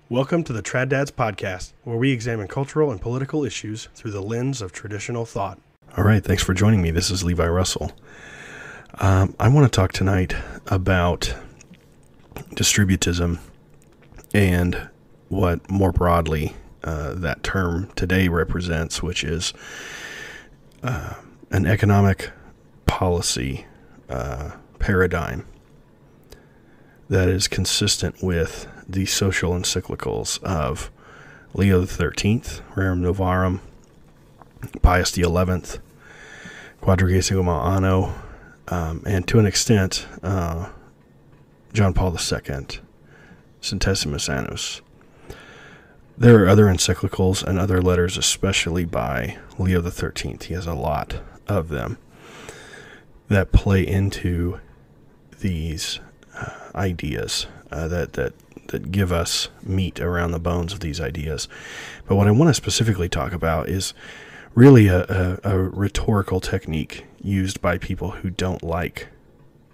Welcome to the Trad Dads podcast, where we examine cultural and political issues through the lens of traditional thought. All right, thanks for joining me. This is Levi Russell. I want to talk tonight about distributism and what more broadly that term today represents, which is an economic policy paradigm that is consistent with the social encyclicals of Leo XIII, Rerum Novarum, Pius XI, Quadragesimo Anno, and to an extent, John Paul II, Centesimus Annus. There are other encyclicals and other letters, especially by Leo XIII. He has a lot of them that play into these ideas that give us meat around the bones of these ideas. But what I want to specifically talk about is really a rhetorical technique used by people who don't like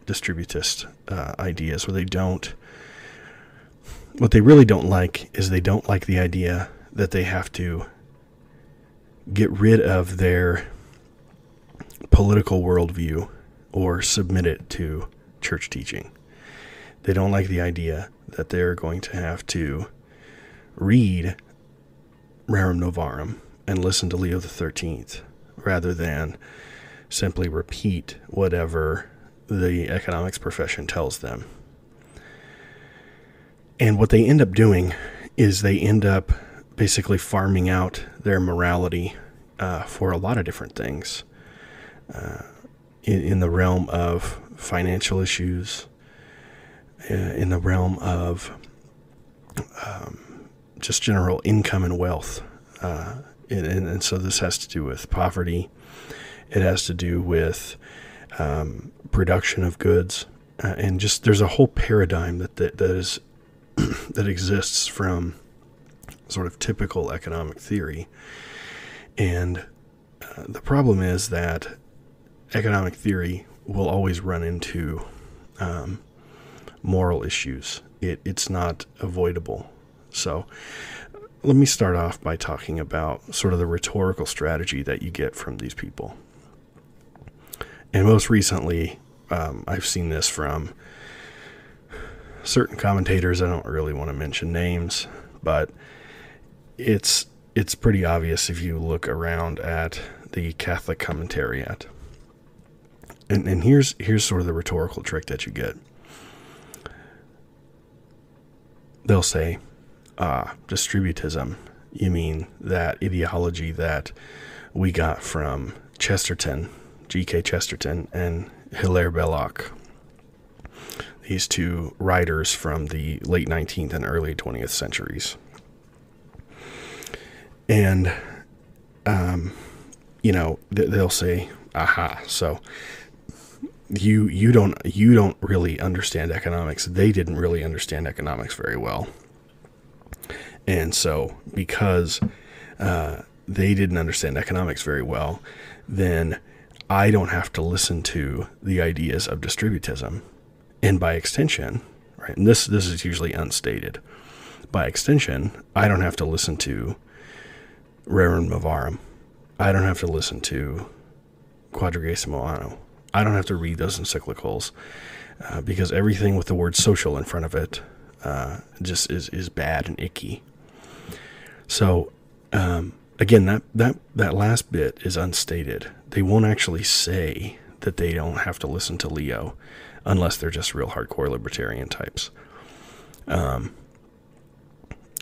distributist ideas, what they really don't like is they don't like the idea that they have to get rid of their political worldview or submit it to church teaching. They don't like the idea that they're going to have to read Rerum Novarum and listen to Leo XIII rather than simply repeat whatever the economics profession tells them. And what they end up doing is they end up basically farming out their morality for a lot of different things in the realm of financial issues, in the realm of just general income and wealth. And so this has to do with poverty. It has to do with production of goods. And just there's a whole paradigm that exists from sort of typical economic theory. And the problem is that economic theory will always run into moral issues. It's not avoidable. So let me start off by talking about sort of the rhetorical strategy that you get from these people. And most recently, I've seen this from certain commentators. I don't really want to mention names, but it's pretty obvious if you look around at the Catholic commentariat. And here's sort of the rhetorical trick that you get. They'll say, distributism, you mean that ideology that we got from Chesterton, G.K. Chesterton, and Hilaire Belloc, these two writers from the late 19th and early 20th centuries. And, they'll say, aha, so you don't really understand economics. They didn't really understand economics very well. And so because they didn't understand economics very well, then I don't have to listen to the ideas of distributism. And by extension, right, and this is usually unstated, by extension, I don't have to listen to Rerum Novarum. I don't have to listen to Quadragesimo Anno. I don't have to read those encyclicals because everything with the word social in front of it just is bad and icky. So again, that last bit is unstated. They won't actually say that they don't have to listen to Leo unless they're just real hardcore libertarian types.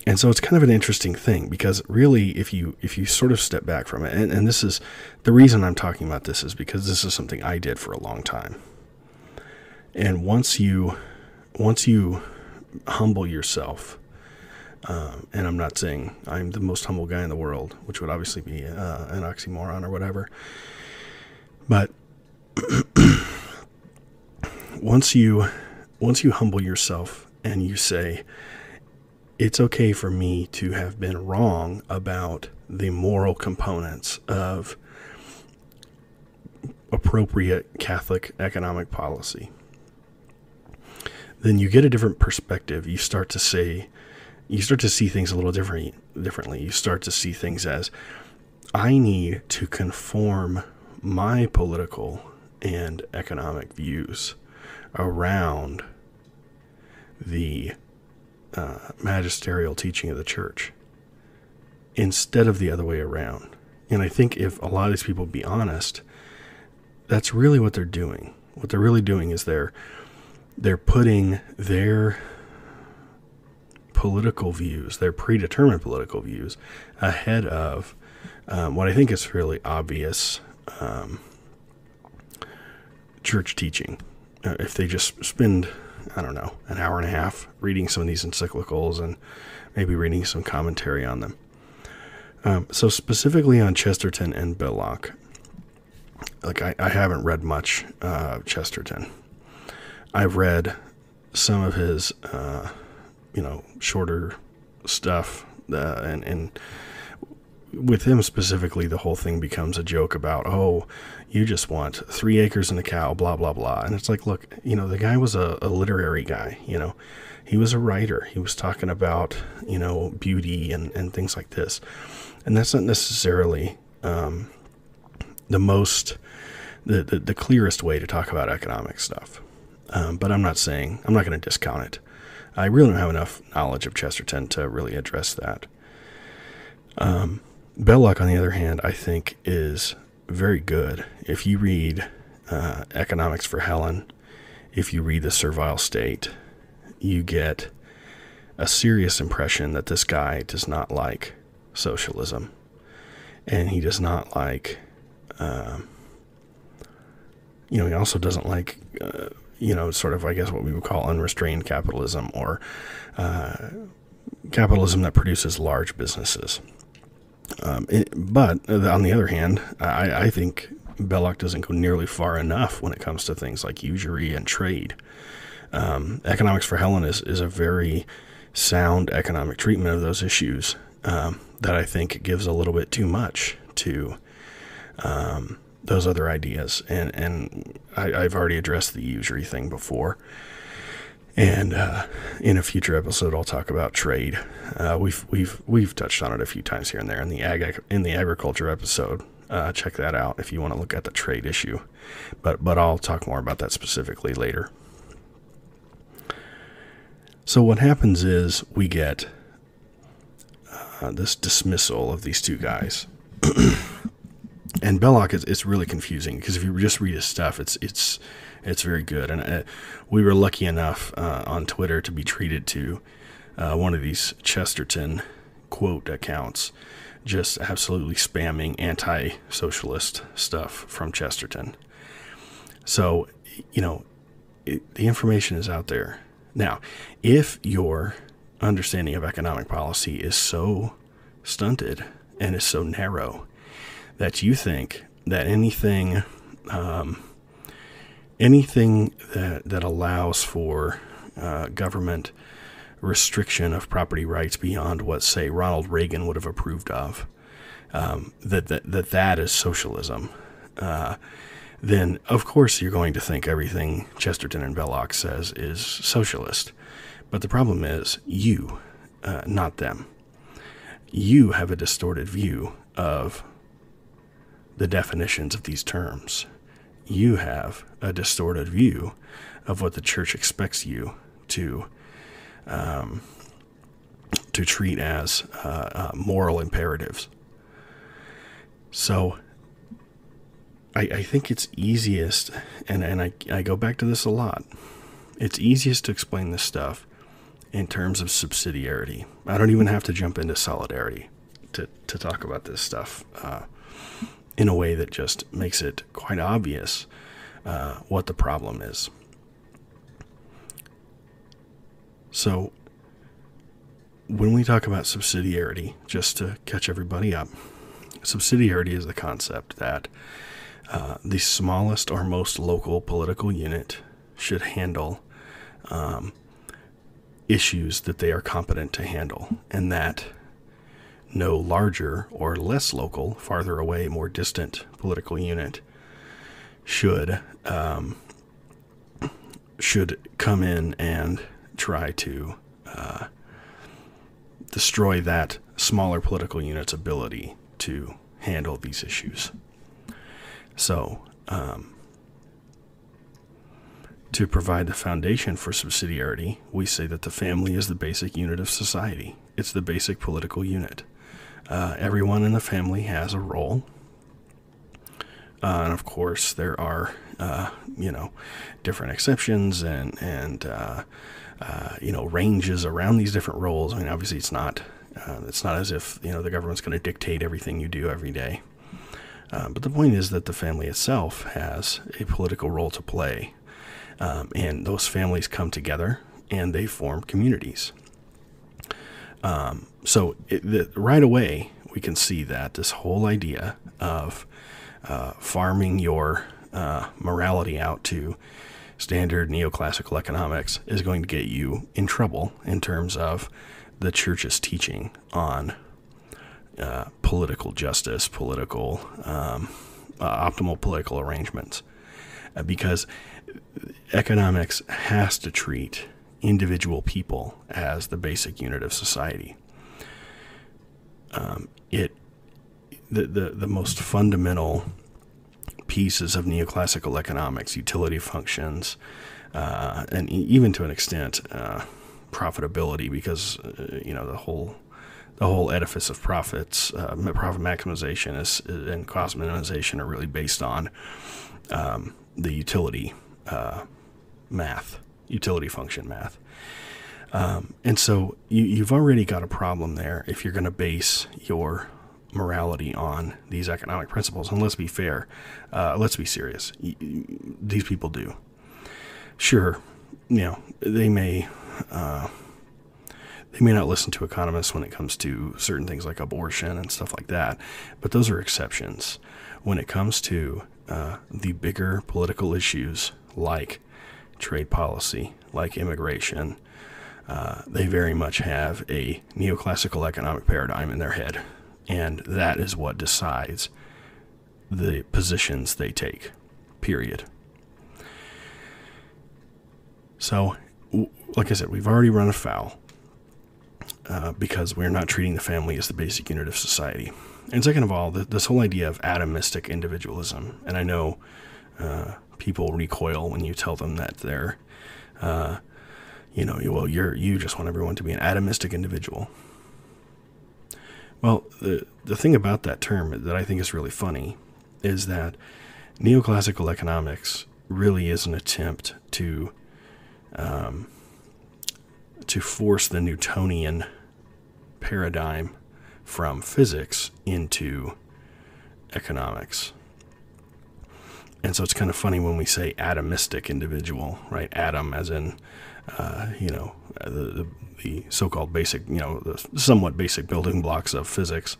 And so it's kind of an interesting thing because really, if you sort of step back from it, and this is the reason I'm talking about this is because this is something I did for a long time. And once you humble yourself, and I'm not saying I'm the most humble guy in the world, which would obviously be an oxymoron or whatever, but once you humble yourself and you say, it's okay for me to have been wrong about the moral components of appropriate Catholic economic policy, then you get a different perspective. You start to say, you start to see things a little differently. You start to see things as, I need to conform my political and economic views around the magisterial teaching of the church instead of the other way around. And I think if a lot of these people be honest, that's really what they're doing. What they're really doing is they're putting their political views, their predetermined political views, ahead of what I think is really obvious church teaching. If they just spend, I don't know, an hour and a half reading some of these encyclicals and maybe reading some commentary on them. So specifically on Chesterton and Belloc, like I haven't read much Chesterton. I've read some of his, shorter stuff, and with him specifically, the whole thing becomes a joke about, oh, you just want 3 acres and a cow, blah, blah, blah. And it's like, look, the guy was a literary guy, he was a writer. He was talking about, beauty and things like this. And that's not necessarily the clearest way to talk about economic stuff. But I'm not going to discount it. I really don't have enough knowledge of Chesterton to really address that. Belloc, on the other hand, I think is very good. If you read Economics for Helen, if you read The Servile State, you get a serious impression that this guy does not like socialism. And he does not like, he also doesn't like, sort of, I guess, what we would call unrestrained capitalism, or capitalism that produces large businesses. But on the other hand, I think Belloc doesn't go nearly far enough when it comes to things like usury and trade. Economics for Helen is a very sound economic treatment of those issues that I think gives a little bit too much to those other ideas. And I've already addressed the usury thing before. And in a future episode, I'll talk about trade. We've touched on it a few times here and there in the agriculture episode. Check that out if you want to look at the trade issue. But I'll talk more about that specifically later. So what happens is we get this dismissal of these two guys. And Belloc is really confusing, because if you just read his stuff, it's very good. And we were lucky enough on Twitter to be treated to one of these Chesterton quote accounts, just absolutely spamming anti-socialist stuff from Chesterton. So, the information is out there. Now, if your understanding of economic policy is so stunted and is so narrow that you think that anything that allows for government restriction of property rights beyond what, say, Ronald Reagan would have approved of, that is socialism, then of course you're going to think everything Chesterton and Belloc says is socialist. But the problem is you, not them. You have a distorted view of the definitions of these terms. You have a distorted view of what the church expects you to treat as moral imperatives. So I think it's easiest, and I go back to this a lot, it's easiest to explain this stuff in terms of subsidiarity. I don't even have to jump into solidarity to talk about this stuff in a way that just makes it quite obvious what the problem is. So when we talk about subsidiarity, just to catch everybody up, subsidiarity is the concept that the smallest or most local political unit should handle issues that they are competent to handle, and that no larger or less local, farther away, more distant political unit should come in and try to destroy that smaller political unit's ability to handle these issues. So, to provide the foundation for subsidiarity, we say that the family is the basic unit of society. It's the basic political unit. Everyone in the family has a role. And of course, there are, different exceptions and ranges around these different roles. I mean, obviously, it's not as if, the government's going to dictate everything you do every day. But the point is that the family itself has a political role to play. And those families come together and they form communities. So right away, we can see that this whole idea of farming your morality out to standard neoclassical economics is going to get you in trouble in terms of the church's teaching on political justice, optimal political arrangements. Because economics has to treat individual people as the basic unit of society. The most fundamental pieces of neoclassical economics, utility functions, and even to an extent profitability, because the whole edifice of profit maximization and cost minimization are really based on the utility function math. And so you've already got a problem there if you're going to base your morality on these economic principles. And let's be fair, let's be serious. These people do. Sure, they may not listen to economists when it comes to certain things like abortion and stuff like that, but those are exceptions. When it comes to the bigger political issues like trade policy, like immigration, they very much have a neoclassical economic paradigm in their head, and that is what decides the positions they take, period. So, like I said, we've already run afoul because we're not treating the family as the basic unit of society. And second of all, this whole idea of atomistic individualism, and I know people recoil when you tell them that they're, you just want everyone to be an atomistic individual. Well, the thing about that term that I think is really funny is that neoclassical economics really is an attempt to force the Newtonian paradigm from physics into economics. And so it's kind of funny when we say atomistic individual, right? Atom as in, the so-called basic, the somewhat basic building blocks of physics,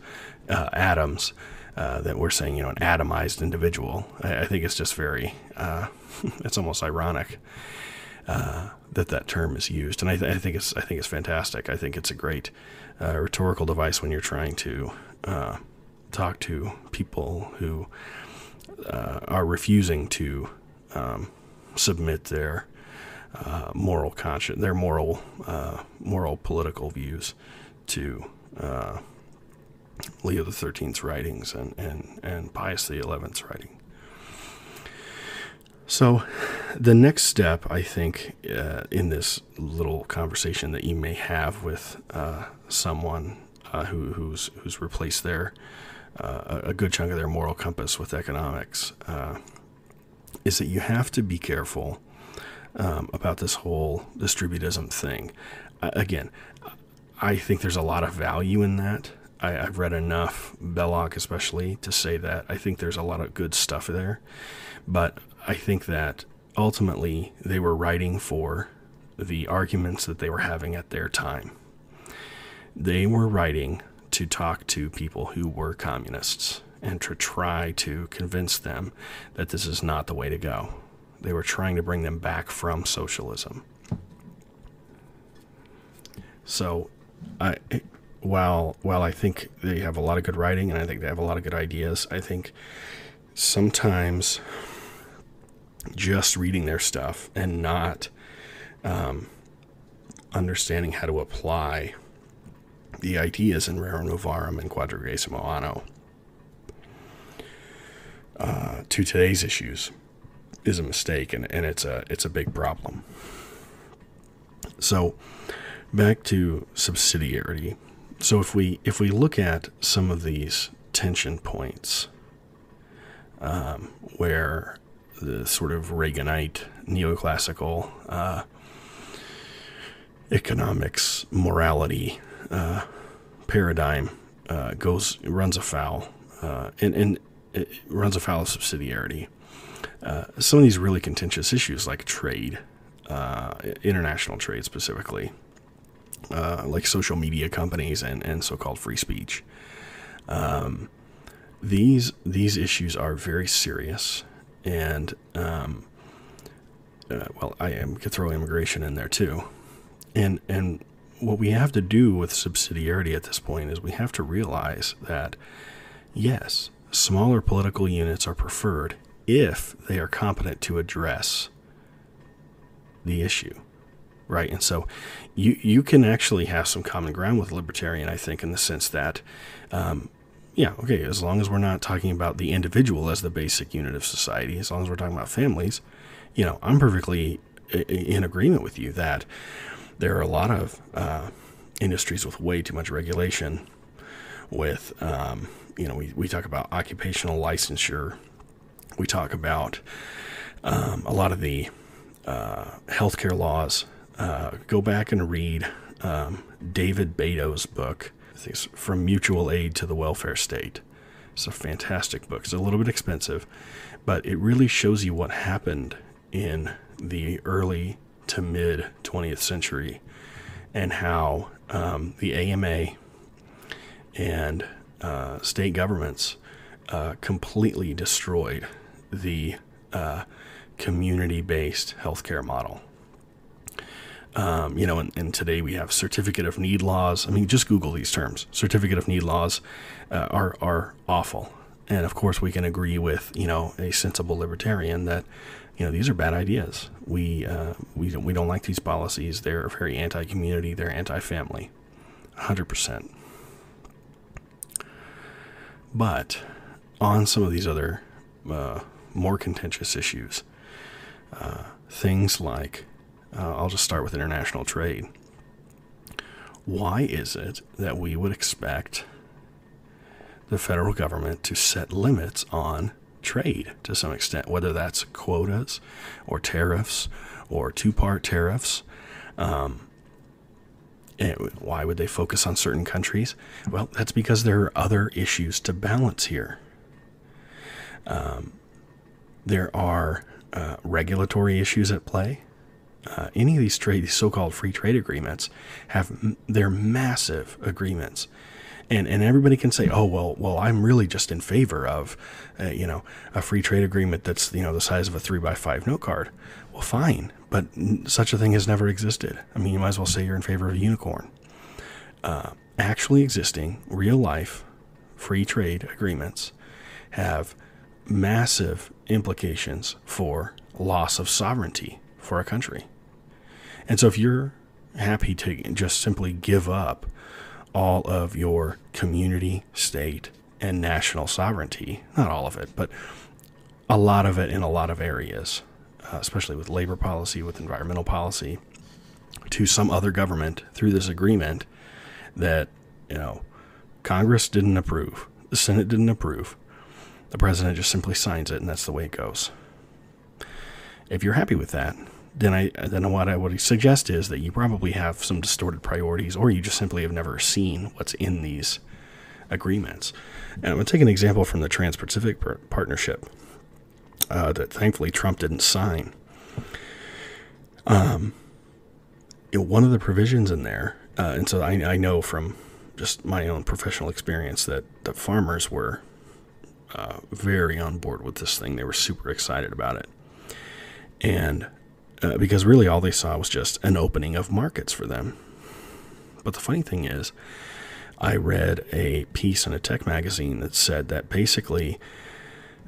atoms, that we're saying, an atomized individual. I think it's just very, it's almost ironic that term is used. And I think it's fantastic. I think it's a great rhetorical device when you're trying to talk to people who are refusing to submit their moral political views to Leo XIII's writings and Pius XI's writing. So the next step, I think, in this little conversation that you may have with someone who's replaced a good chunk of their moral compass with economics, is that you have to be careful about this whole distributism thing. Again, I think there's a lot of value in that. I've read enough, Belloc especially, to say that I think there's a lot of good stuff there. But I think that ultimately they were writing for the arguments that they were having at their time. They were writing to talk to people who were communists and to try to convince them that this is not the way to go. They were trying to bring them back from socialism. So, while I think they have a lot of good writing and I think they have a lot of good ideas, I think sometimes just reading their stuff and not understanding how to apply the ideas in Rerum Novarum and Quadragesimo Anno to today's issues is a mistake, and it's a big problem. So back to subsidiarity. So if we look at some of these tension points, where the sort of Reaganite neoclassical economics morality paradigm runs afoul and it runs afoul of subsidiarity. Some of these really contentious issues like trade, international trade specifically, like social media companies and so-called free speech. These issues are very serious, and I could throw immigration in there too. And what we have to do with subsidiarity at this point is we have to realize that, yes, smaller political units are preferred if they are competent to address the issue, right? And so you can actually have some common ground with libertarian, I think, in the sense that, as long as we're not talking about the individual as the basic unit of society, as long as we're talking about families, I'm perfectly in agreement with you that there are a lot of industries with way too much regulation with, we talk about occupational licensure. We talk about a lot of the healthcare laws. Go back and read David Beto's book, I think it's From Mutual Aid to the Welfare State. It's a fantastic book. It's a little bit expensive, but it really shows you what happened in the early to mid 20th century and how the AMA and state governments completely destroyed the community-based healthcare model. And today we have certificate of need laws. I mean, just Google these terms. Certificate of need laws are awful. And of course we can agree with, a sensible libertarian that, these are bad ideas. We don't like these policies. They're very anti-community. They're anti-family, 100%. But on some of these other more contentious issues, things like, I'll just start with international trade. Why is it that we would expect the federal government to set limits on trade to some extent, whether that's quotas or tariffs or two-part tariffs? And why would they focus on certain countries? Well, that's because there are other issues to balance here. There are regulatory issues at play. Any of these so-called free trade agreements they're massive agreements. And everybody can say, oh, well, I'm really just in favor of, a free trade agreement that's, the size of a 3x5 note card. Well, fine, but such a thing has never existed. I mean, you might as well say you're in favor of a unicorn. Actually existing, real-life free trade agreements have massive implications for loss of sovereignty for a country. And so if you're happy to just simply give up all of your community, state, and national sovereignty, not all of it, but a lot of it in a lot of areas, especially with labor policy, with environmental policy, to some other government through this agreement that, Congress didn't approve, the Senate didn't approve, the president just simply signs it, and that's the way it goes. If you're happy with that, then what I would suggest is that you probably have some distorted priorities, or you just simply have never seen what's in these agreements. And I'm going to take an example from the Trans-Pacific Partnership that thankfully Trump didn't sign. One of the provisions in there, and so I know from just my own professional experience that the farmers were very on board with this thing. They were super excited about it. And because really all they saw was just an opening of markets for them. But the funny thing is, I read a piece in a tech magazine that said that basically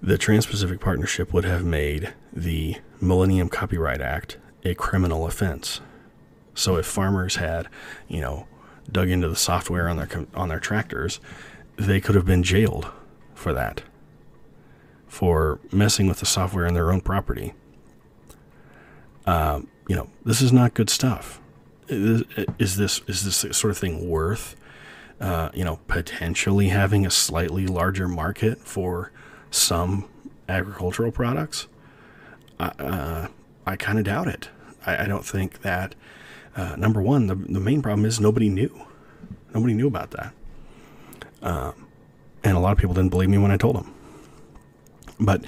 the Trans-Pacific Partnership would have made the Millennium Copyright Act a criminal offense. So if farmers had, dug into the software on their tractors, they could have been jailed for that, for messing with the software on their own property. This is not good stuff. Is this sort of thing worth, potentially having a slightly larger market for some agricultural products? I kind of doubt it. I don't think that, number one, the main problem is nobody knew. Nobody knew about that. And a lot of people didn't believe me when I told them. But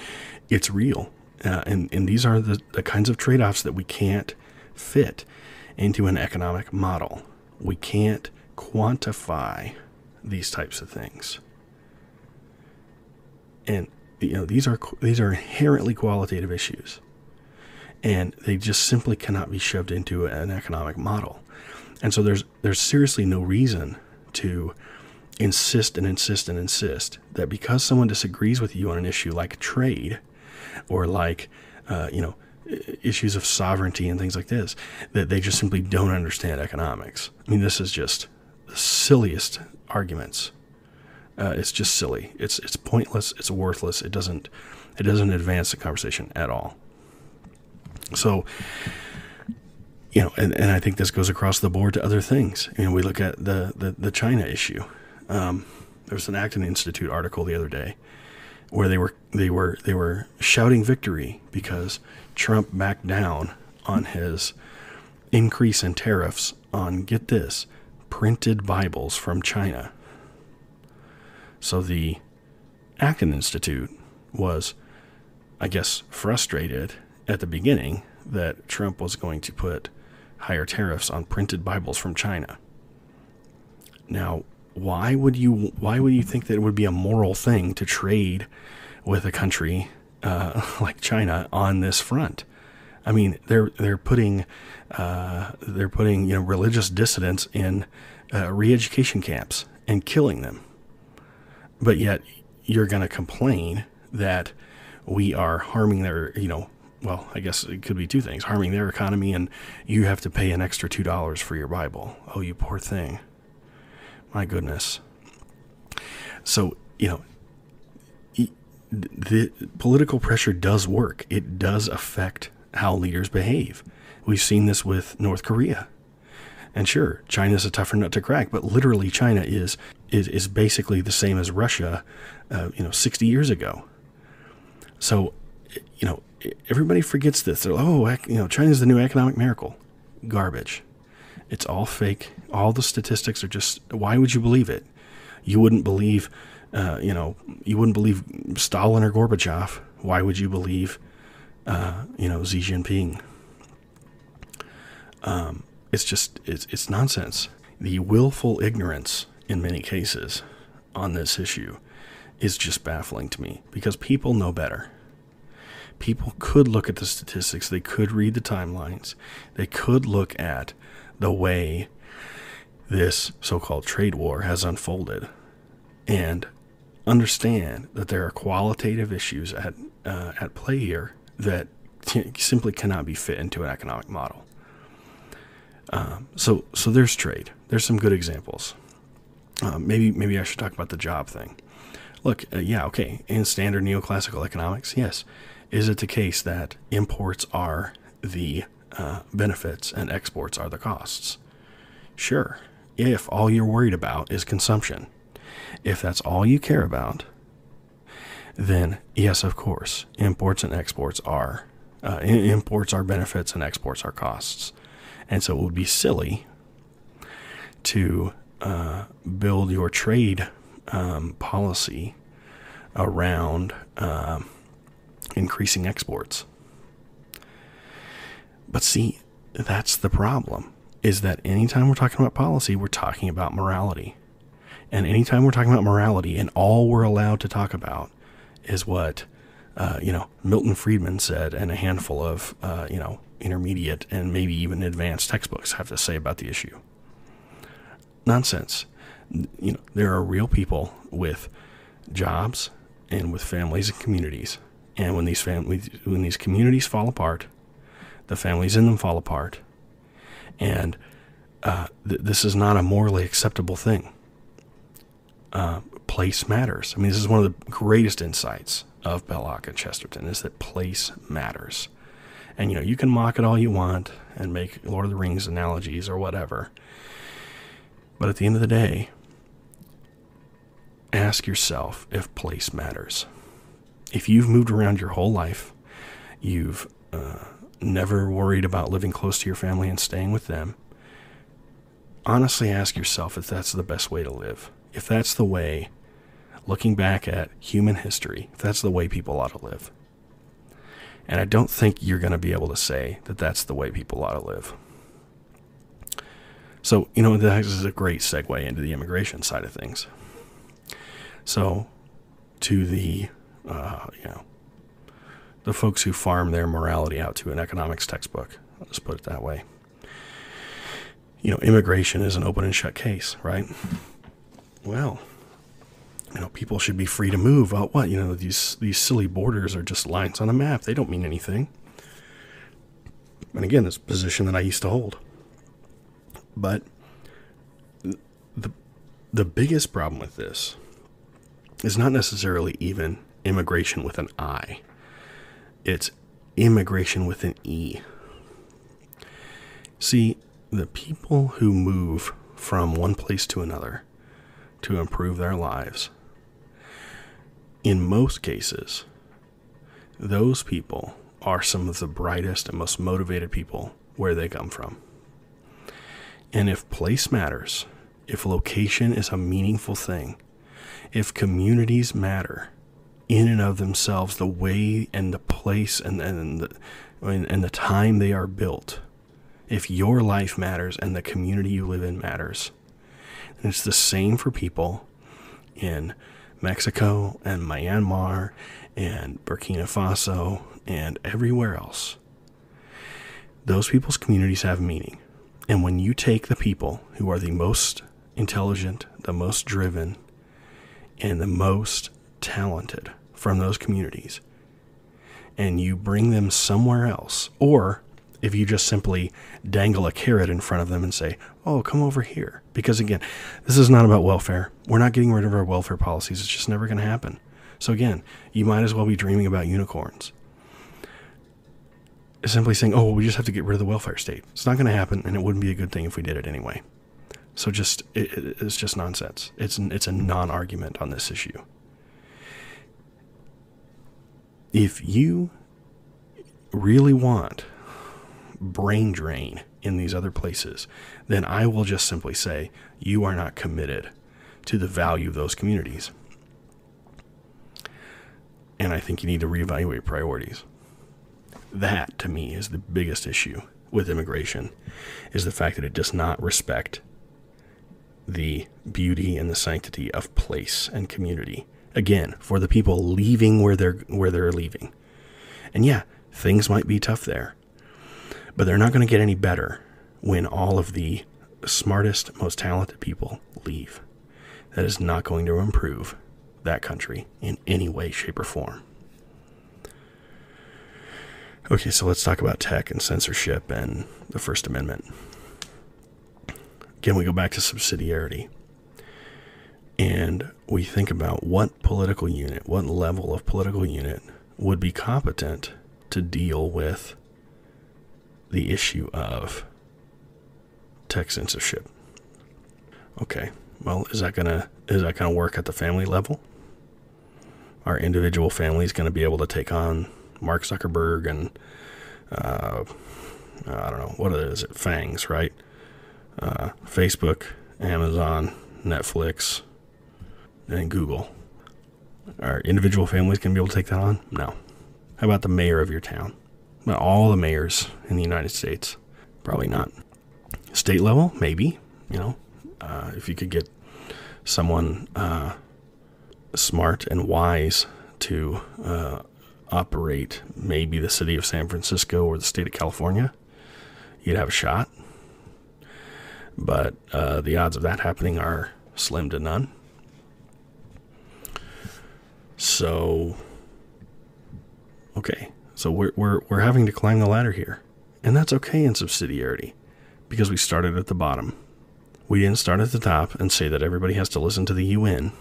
it's real. And these are the kinds of trade-offs that we can't fit into an economic model. We can't quantify these types of things. And these are inherently qualitative issues. And they just simply cannot be shoved into an economic model. And so there's seriously no reason to insist that because someone disagrees with you on an issue like trade or like, issues of sovereignty and things like this, that they just simply don't understand economics. I mean, this is just the silliest arguments. It's just silly. It's pointless. It's worthless. It doesn't advance the conversation at all. So, and I think this goes across the board to other things. We look at the China issue. There was an Acton Institute article the other day where they were shouting victory because Trump backed down on his increase in tariffs on, get this, printed Bibles from China. So the Acton Institute was, I guess, frustrated at the beginning that Trump was going to put higher tariffs on printed Bibles from China. Now, why would you think that it would be a moral thing to trade with a country like China on this front? I mean, they're putting religious dissidents in re-education camps and killing them. But yet you're going to complain that we are harming their, well, I guess it could be two things: harming their economy, and you have to pay an extra $2 for your Bible. Oh, you poor thing. My goodness. So, the political pressure does work. It does affect how leaders behave. We've seen this with North Korea. And sure, China's a tougher nut to crack, but literally China is basically the same as Russia, 60 years ago. So, everybody forgets this. They're, China's the new economic miracle. Garbage. It's all fake. All the statistics are just, why would you believe it? You wouldn't believe, you wouldn't believe Stalin or Gorbachev. Why would you believe, Xi Jinping? It's nonsense. The willful ignorance in many cases on this issue is just baffling to me, because people know better. People could look at the statistics. They could read the timelines. They could look at the way this so-called trade war has unfolded and understand that there are qualitative issues at play here that simply cannot be fit into an economic model. So there's trade. There's some good examples. Maybe I should talk about the job thing. Look, okay. In standard neoclassical economics, yes. Is it the case that imports are the benefits and exports are the costs? Sure. If all you're worried about is consumption, if that's all you care about, then yes, of course, imports and exports are imports are benefits and exports are costs. And so it would be silly to build your trade policy around increasing exports. But see, that's the problem, is that anytime we're talking about policy, we're talking about morality. And anytime we're talking about morality and all we're allowed to talk about is what, Milton Friedman said and a handful of, intermediate and maybe even advanced textbooks have to say about the issue. Nonsense. There are real people with jobs and with families and communities. And when these communities fall apart, the families in them fall apart. And this is not a morally acceptable thing. Place matters. I mean, this is one of the greatest insights of Belloc and Chesterton, is that place matters. And, you can mock it all you want and make Lord of the Rings analogies or whatever. But at the end of the day, ask yourself if place matters. If you've moved around your whole life, you've never worried about living close to your family and staying with them, honestly ask yourself if that's the best way to live. If that's the way, looking back at human history, if that's the way people ought to live. And I don't think you're going to be able to say that that's the way people ought to live. So, this is a great segue into the immigration side of things. So, to the, the folks who farm their morality out to an economics textbook, I'll just put it that way. Immigration is an open and shut case, right? Well, people should be free to move. Oh, what? These silly borders are just lines on a map. They don't mean anything. And again, it's a position that I used to hold. But the biggest problem with this is not necessarily even immigration with an I. It's immigration with an E. See, the people who move from one place to another to improve their lives, in most cases, those people are some of the brightest and most motivated people where they come from. And if place matters, if location is a meaningful thing, if communities matter in and of themselves, the way and the place and the time they are built, if your life matters and the community you live in matters, and it's the same for people in Mexico and Myanmar and Burkina Faso and everywhere else. Those people's communities have meaning. And when you take the people who are the most intelligent, the most driven, and the most talented from those communities, and you bring them somewhere else, or if you just simply dangle a carrot in front of them and say, oh, come over here. Because again, this is not about welfare. We're not getting rid of our welfare policies. It's just never going to happen. So again, you might as well be dreaming about unicorns. Simply saying, oh, well, we just have to get rid of the welfare state. It's not going to happen, and it wouldn't be a good thing if we did it anyway. So it's just nonsense. It's a non-argument on this issue. If you really want brain drain in these other places, then I will just simply say you are not committed to the value of those communities. And I think you need to reevaluate priorities. That, to me, is the biggest issue with immigration, is the fact that it does not respect the beauty and the sanctity of place and community. Again, for the people leaving where they're leaving. And yeah, things might be tough there, but they're not going to get any better when all of the smartest, most talented people leave. That is not going to improve that country in any way, shape, or form. Okay, so let's talk about tech and censorship and the First Amendment. Again, we go back to subsidiarity. And we think about what political unit, what level of political unit would be competent to deal with the issue of tech censorship. Okay, well, is that gonna work at the family level? Are individual families going to be able to take on Mark Zuckerberg and I don't know, what is it? FANGs, right? Facebook, Amazon, Netflix, and Google. Are individual families going to be able to take that on? No. How about the mayor of your town? About all the mayors in the United States? Probably not. State level? Maybe. If you could get someone smart and wise to operate maybe the city of San Francisco or the state of California, you'd have a shot. But the odds of that happening are slim to none. So, okay. So we're having to climb the ladder here. And that's okay in subsidiarity. because we started at the bottom. We didn't start at the top and say that everybody has to listen to the UN.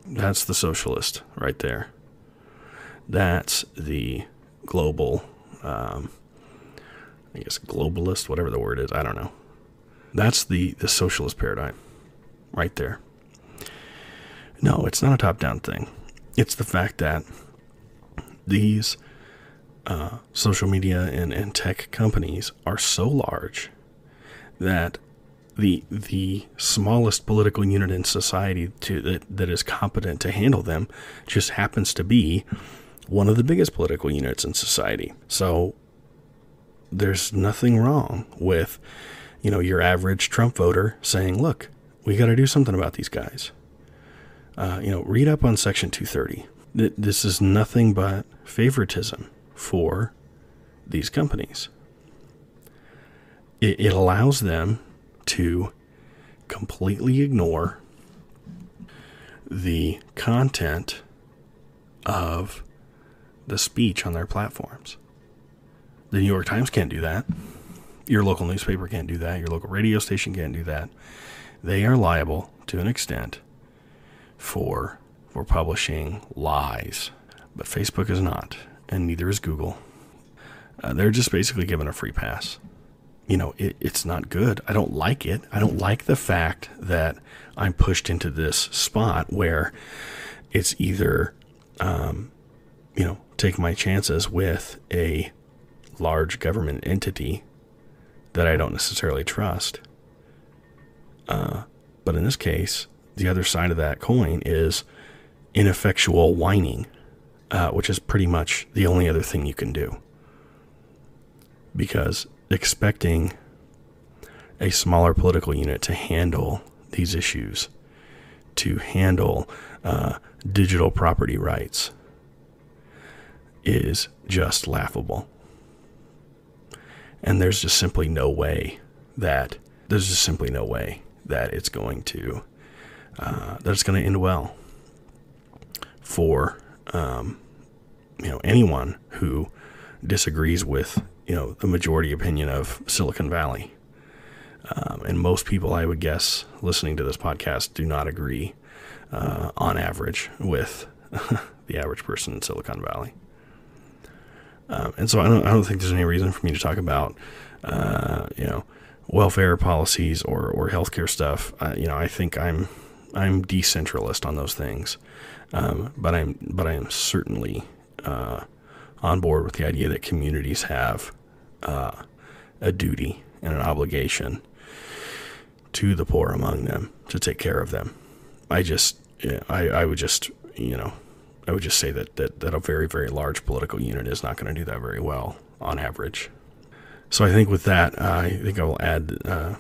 That's the socialist right there. That's the global, I guess globalist, whatever the word is, I don't know. That's the socialist paradigm right there. No, it's not a top-down thing. It's the fact that these social media and tech companies are so large that the smallest political unit in society that is competent to handle them just happens to be one of the biggest political units in society. So there's nothing wrong with, your average Trump voter saying, look, we got to do something about these guys. Read up on Section 230. This is nothing but favoritism for these companies. It allows them to completely ignore the content of the speech on their platforms. The New York Times can't do that. Your local newspaper can't do that. Your local radio station can't do that. They are liable to an extent for publishing lies. But Facebook is not, and neither is Google. They're just basically given a free pass. It's not good. I don't like it. I don't like the fact that I'm pushed into this spot where it's either, take my chances with a large government entity that I don't necessarily trust. But in this case, the other side of that coin is ineffectual whining, which is pretty much the only other thing you can do. Because expecting a smaller political unit to handle these issues, to handle digital property rights, is just laughable. And there's just simply no way that it's going to end well for anyone who disagrees with the majority opinion of Silicon Valley. And most people, I would guess, listening to this podcast do not agree on average with the average person in Silicon Valley. And so I don't think there's any reason for me to talk about welfare policies or healthcare stuff. I think I'm decentralist on those things. But I am certainly on board with the idea that communities have a duty and an obligation to the poor among them to take care of them. I would just say that a very, very large political unit is not going to do that very well on average. So I think with that, I think I will add. I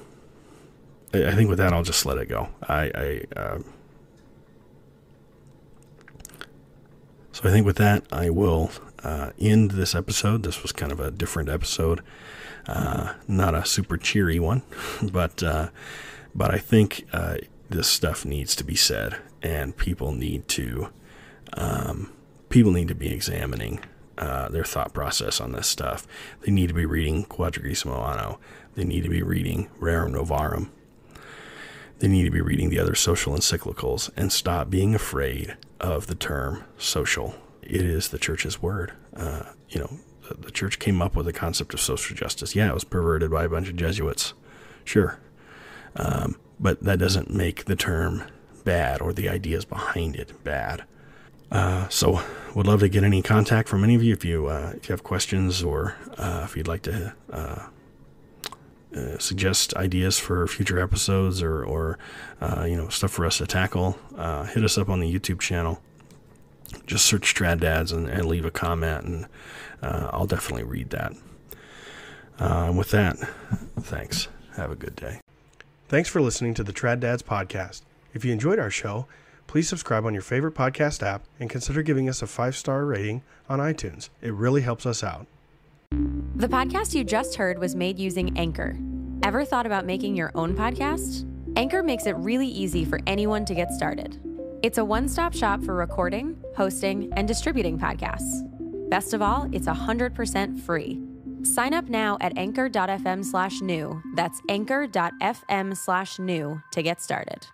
think with that, I'll just let it go. So I think with that, I will end this episode. This was kind of a different episode, not a super cheery one, but I think this stuff needs to be said, and people need to be examining their thought process on this stuff. They need to be reading Quadragesimo Anno. They need to be reading Rerum Novarum. They need to be reading the other social encyclicals and stop being afraid of the term social. It is the church's word. The church came up with the concept of social justice. Yeah, it was perverted by a bunch of Jesuits. Sure. But that doesn't make the term bad or the ideas behind it bad. So would love to get any contact from any of you if you have questions or if you'd like to suggest ideas for future episodes or stuff for us to tackle. Hit us up on the YouTube channel. Just search Trad Dads and leave a comment, and I'll definitely read that. With that, thanks. Have a good day. Thanks for listening to the Trad Dads podcast. If you enjoyed our show, please subscribe on your favorite podcast app and consider giving us a 5-star rating on iTunes. It really helps us out. The podcast you just heard was made using Anchor. Ever thought about making your own podcast? Anchor makes it really easy for anyone to get started. It's a one-stop shop for recording, hosting, and distributing podcasts. Best of all, it's 100% free. Sign up now at anchor.fm/new. That's anchor.fm/new to get started.